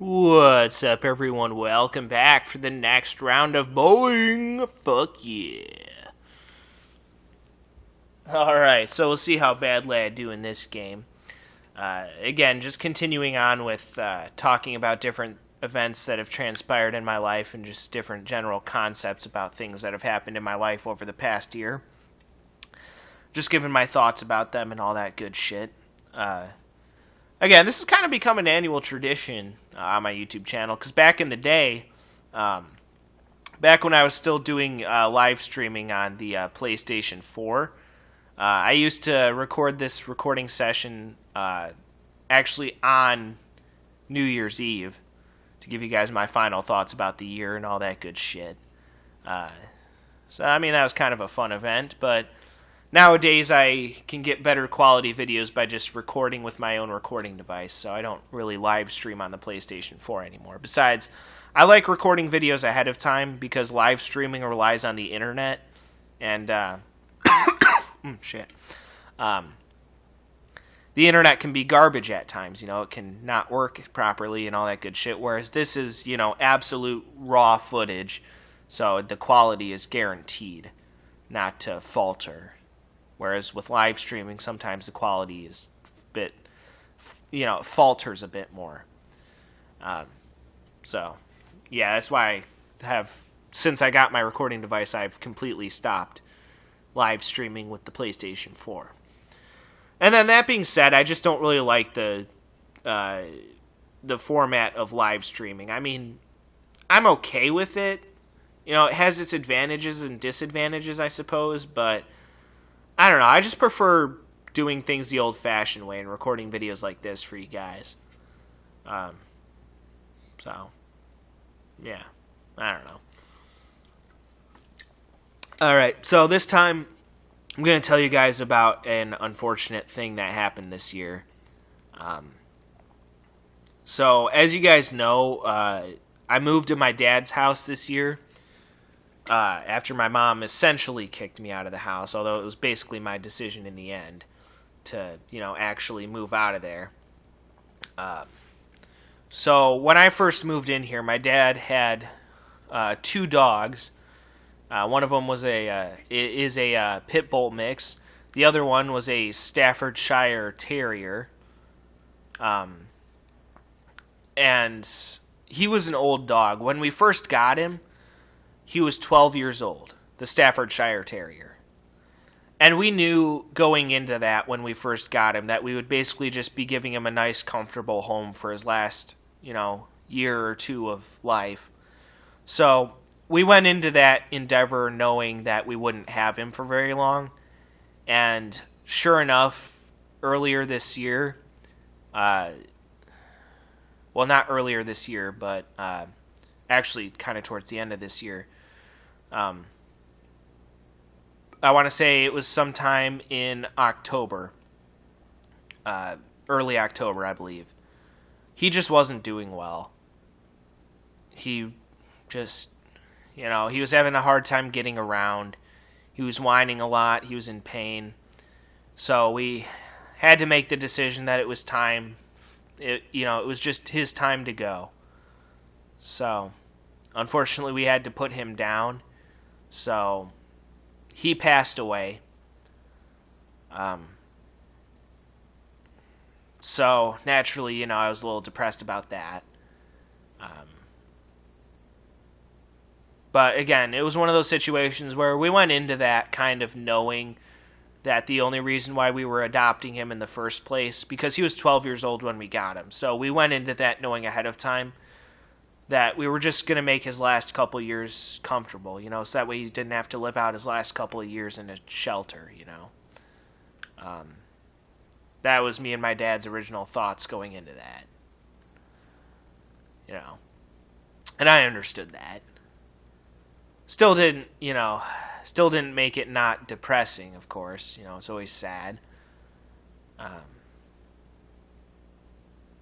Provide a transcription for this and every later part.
What's up, everyone? Welcome back for the next round of bowling. Fuck yeah. Alright, so we'll see how badly I do in this game. Again, just continuing on with talking about different events that have transpired in my life and just different general concepts about things that have happened in my life over the past year. Just giving my thoughts about them and all that good shit. Again, this has kind of become an annual tradition on my YouTube channel, because back in the day, back when I was still doing live streaming on the PlayStation 4, I used to record this recording session actually on New Year's Eve to give you guys my final thoughts about the year and all that good shit. So, I mean, that was kind of a fun event, but nowadays, I can get better quality videos by just recording with my own recording device, so I don't really live stream on the PlayStation 4 anymore. Besides, I like recording videos ahead of time because live streaming relies on the internet, and, shit. The internet can be garbage at times, it can not work properly and all that good shit, whereas this is, absolute raw footage, so the quality is guaranteed not to falter. Whereas with live streaming, sometimes the quality is a bit, falters a bit more. So, yeah, that's why since I got my recording device, I've completely stopped live streaming with the PlayStation 4. And then that being said, I just don't really like the format of live streaming. I mean, I'm okay with it. It has its advantages and disadvantages, I suppose, but I don't know. I just prefer doing things the old-fashioned way and recording videos like this for you guys. So, yeah. I don't know. Alright, so this time I'm going to tell you guys about an unfortunate thing that happened this year. So, as you guys know, I moved to my dad's house this year. After my mom essentially kicked me out of the house, although it was basically my decision in the end to, actually move out of there. So when I first moved in here, my dad had two dogs. One of them was is a pit bull mix. The other one was a Staffordshire Terrier. And he was an old dog. When we first got him, he was 12 years old, the Staffordshire Terrier. And we knew going into that when we first got him that we would basically just be giving him a nice, comfortable home for his last, year or two of life. So we went into that endeavor knowing that we wouldn't have him for very long. And sure enough, earlier this year, well, not earlier this year, but actually kind of towards the end of this year, I want to say it was sometime in October, early October, I believe. He just wasn't doing well. He just, he was having a hard time getting around. He was whining a lot. He was in pain. So we had to make the decision that it was time. It was just his time to go. So, unfortunately, we had to put him down. So, he passed away. So, naturally, I was a little depressed about that. But, again, it was one of those situations where we went into that kind of knowing that the only reason why we were adopting him in the first place, because he was 12 years old when we got him. So, we went into that knowing ahead of time that we were just going to make his last couple years comfortable, so that way he didn't have to live out his last couple of years in a shelter, That was me and my dad's original thoughts going into that. And I understood that. Still didn't make it not depressing, of course. It's always sad.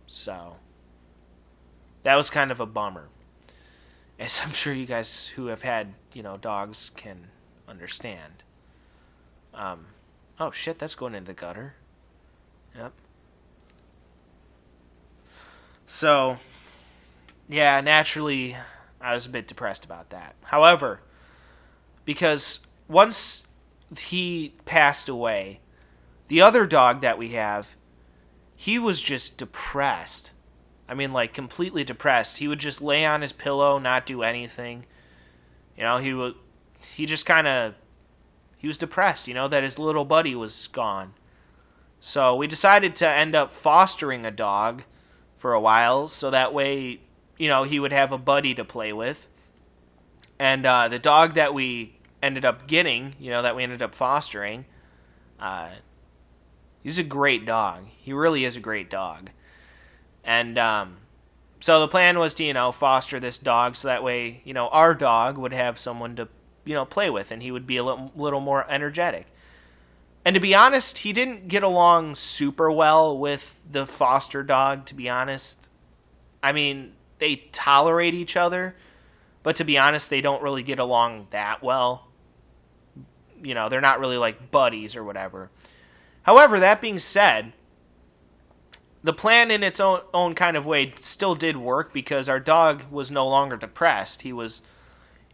So that was kind of a bummer. As I'm sure you guys who have had, dogs can understand. Oh shit, that's going in the gutter. Yep. So, yeah, naturally, I was a bit depressed about that. However, because once he passed away, the other dog that we have, he was just depressed. I mean, like, completely depressed. He would just lay on his pillow, not do anything. You know, he just kind of, he was depressed, you know, that his little buddy was gone. So we decided to end up fostering a dog for a while, so that way, you know, he would have a buddy to play with. And the dog that we ended up getting, you know, that we ended up fostering, he's a great dog. He really is a great dog. And so the plan was to, you know, foster this dog so that way, you know, our dog would have someone to, you know, play with, and he would be a little more energetic. And to be honest, he didn't get along super well with the foster dog, to be honest. I mean, they tolerate each other, but to be honest, they don't really get along that well. You know, they're not really like buddies or whatever. However, that being said, the plan in its own kind of way still did work because our dog was no longer depressed. He was,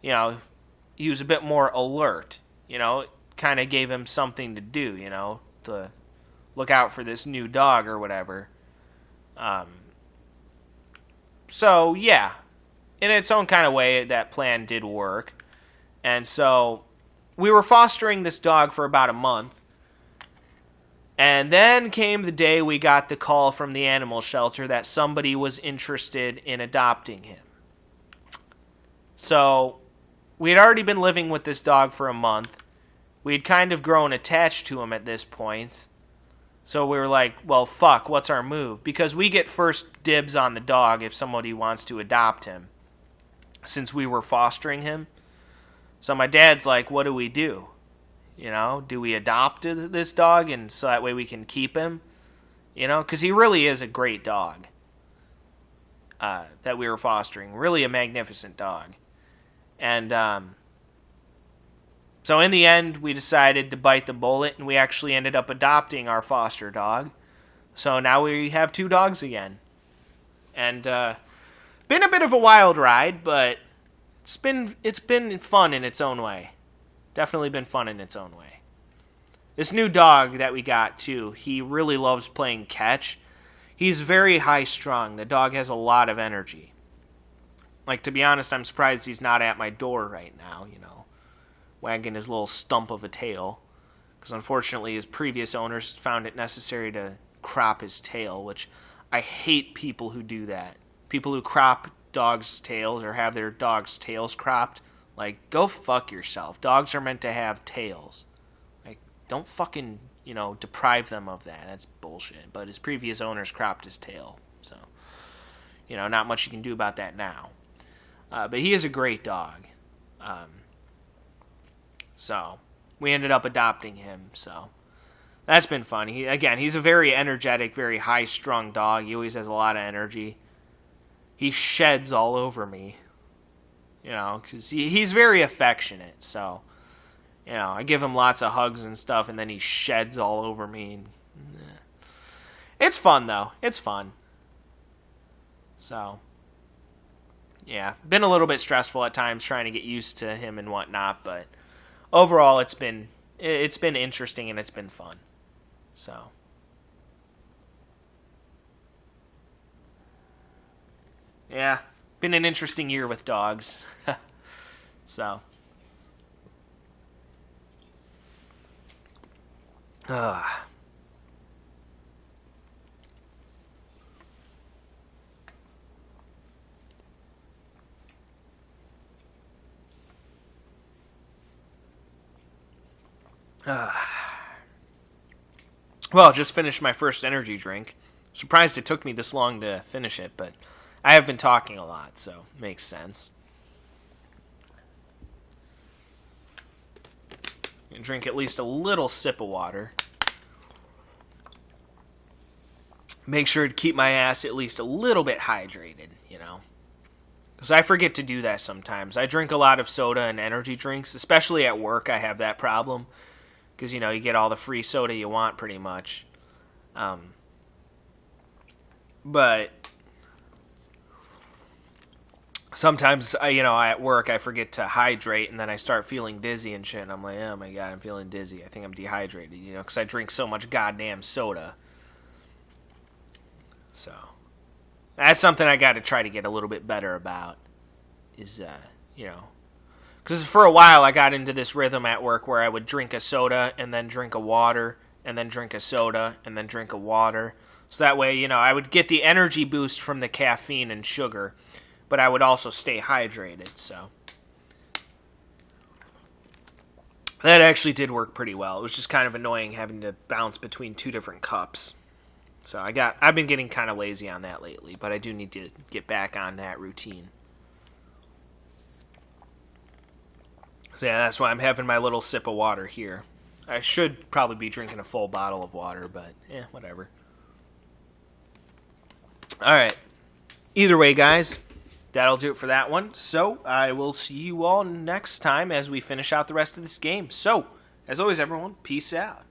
you know, he was a bit more alert, you know. It kind of gave him something to do, you know, to look out for this new dog or whatever. So, yeah, in its own kind of way, that plan did work. And so we were fostering this dog for about a month. And then came the day we got the call from the animal shelter that somebody was interested in adopting him. So we had already been living with this dog for a month. We had kind of grown attached to him at this point. So we were like, well, fuck, what's our move? Because we get first dibs on the dog if somebody wants to adopt him, since we were fostering him. So my dad's like, what do we do? You know, do we adopt this dog and so that way we can keep him? You know, because he really is a great dog that we were fostering. Really a magnificent dog. And so in the end, we decided to bite the bullet, and we actually ended up adopting our foster dog. So now we have 2 dogs again. And been a bit of a wild ride, but it's been fun in its own way. Definitely been fun in its own way. This new dog that we got, too, he really loves playing catch. He's very high-strung. The dog has a lot of energy. Like, to be honest, I'm surprised he's not at my door right now, you know, wagging his little stump of a tail. Because unfortunately, his previous owners found it necessary to crop his tail, which I hate people who do that. People who crop dogs' tails or have their dogs' tails cropped. Like, go fuck yourself. Dogs are meant to have tails. Like, don't fucking, you know, deprive them of that. That's bullshit. But his previous owners cropped his tail. So, you know, not much you can do about that now. But he is a great dog. So, we ended up adopting him. So, that's been fun. He's a very energetic, very high-strung dog. He always has a lot of energy. He sheds all over me. You know, because he's very affectionate, so, you know, I give him lots of hugs and stuff, and then he sheds all over me. It's fun, though. It's fun. So, yeah, been a little bit stressful at times trying to get used to him and whatnot, but overall it's been interesting and it's been fun. So, yeah. Been an interesting year with dogs. So. Well, just finished my first energy drink. Surprised it took me this long to finish it, but I have been talking a lot, so makes sense. And drink at least a little sip of water. Make sure to keep my ass at least a little bit hydrated, you know. Because I forget to do that sometimes. I drink a lot of soda and energy drinks, especially at work. I have that problem. Because, you know, you get all the free soda you want pretty much. But sometimes, at work I forget to hydrate, and then I start feeling dizzy and shit, and I'm like, oh my god, I'm feeling dizzy. I think I'm dehydrated, because I drink so much goddamn soda. So, that's something I got to try to get a little bit better about, is, because for a while I got into this rhythm at work where I would drink a soda, and then drink a water, and then drink a soda, and then drink a water. So that way, I would get the energy boost from the caffeine and sugar, but I would also stay hydrated, so that actually did work pretty well. It was just kind of annoying having to bounce between two different cups. So I've been getting kind of lazy on that lately, but I do need to get back on that routine. So yeah, that's why I'm having my little sip of water here. I should probably be drinking a full bottle of water, but whatever. Alright. Either way, guys, that'll do it for that one. So, I will see you all next time as we finish out the rest of this game. So, as always, everyone, peace out.